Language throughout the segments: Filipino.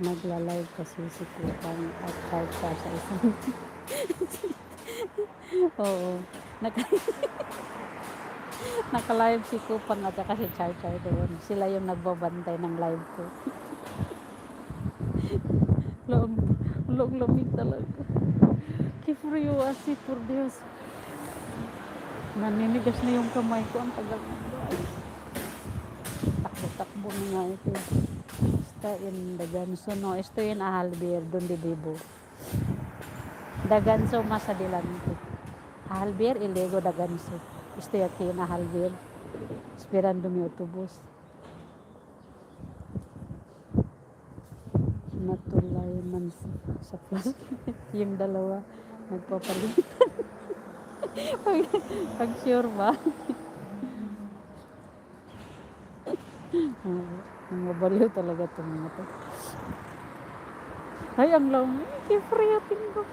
Nagla-live kasi si Kupang at charge siya sa isang oo. Naka naka-live si Kupang at saka si Char Char doon. Sila yung nagbabantay ng live ko. Long, long lamig talaga. Kifrio asi, por Dios. Naninigas na yung kamay ko. Ang tagal na guys. Takbo-takbo na nga ito. Está en Daganso, no. Estoy en Ahalbier, donde vivo. Daganso más adelante. Ahalbier y luego Daganso. Estoy aquí en Ahalbier, esperando mi autobus. Natulay man sa plus. Yung dalawa, nagpapalit. Pag sure ba? Mabaliw talaga itong mga to. Ay, ang lamig. Kifriyatin ko.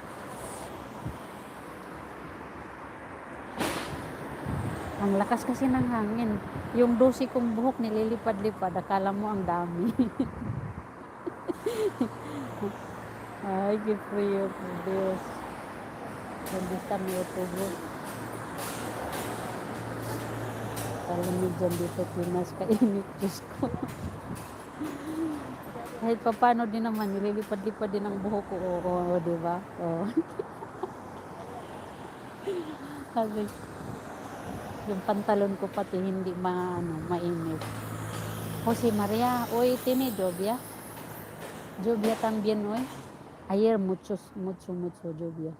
Ang lakas kasi ng hangin. Yung 12 kong buhok nililipad-lipad. Akala mo ang dami. Ay, kifriyo po Diyos. Nandita may autobus. Kalamig dyan dito, Pinas. Kainit, Diyos ko. Kahit pa paano din naman, nililipad-lipad din ang buhok ko. Oo, diba? Oo. Kasi, yung pantalon ko pati hindi mainit. Jose Maria, hoy, tiene lluvia. Lluvia también hoy. Ayer mucho lluvia.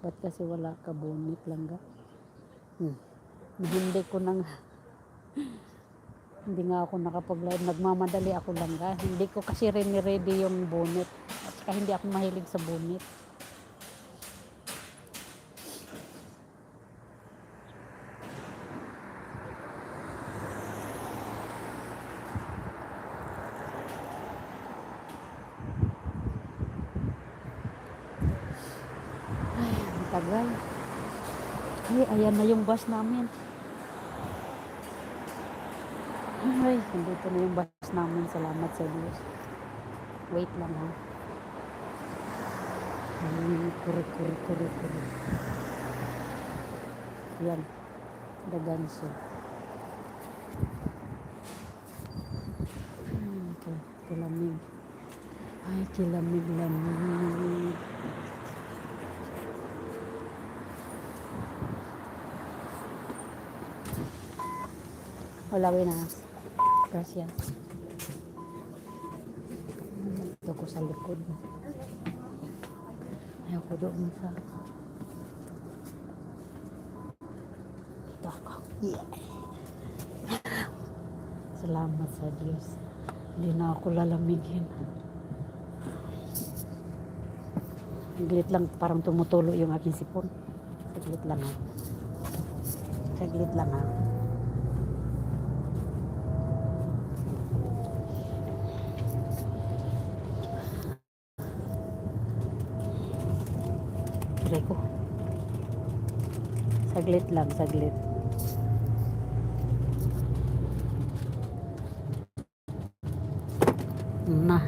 Ba't kasi wala ka bonnet lang ga? Hindi ko nang hindi nga ako nakapag-live. Nagmamadali ako lang ga. Hindi ko kasi ready yung bonnet. At hindi ako mahilig sa bonnet. Tagal. Ay, ayan na yung bus namin. Ay, nandito na yung bus namin. Salamat sa Diyos. Wait lang ha. Ay, kuri. Yan. Daganso. Okay. Kilamig. Ay, kilamig. Wala na. Gracias. Ito ko sa likod. Ayaw ko doon sa... Ito ako. Yeah. Salamat sa Diyos. Hindi na ako lalamigin. Saglit lang, parang tumutulo yung aking sipon. Saglit lang ha. Saglit lang ha. Try ko. Saglit lang, saglit. Na.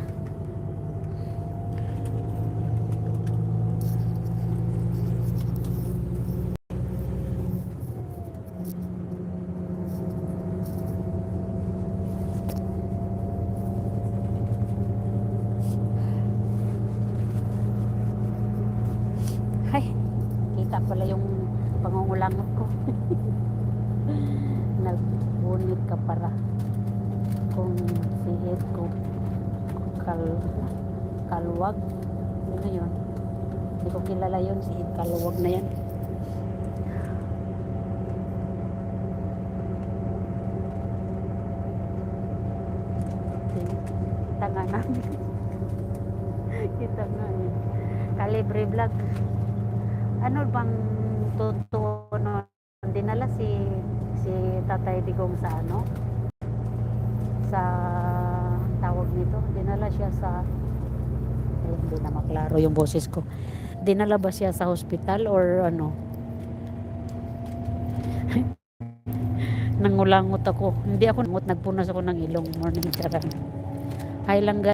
Ay, kita pala yung pangungulangot ko. Nagbunit ka para kung siit ko kaluwag. Ano yun? Hindi ko kilala yun. Siit kaluwag na yan. Kita nga namin. Kita nga yun. Calibre Vlog. Ano bang totoo no? Dinala si Tatay Digong sa ano? Sa tawag nito. Dinala siya sa hindi na maklaro yung boses ko. Dinala ba siya sa hospital or ano? Nangulangot ako. Hindi ako nangut, nagpunas ako ng ilong. Morning charang. Hi lang guys.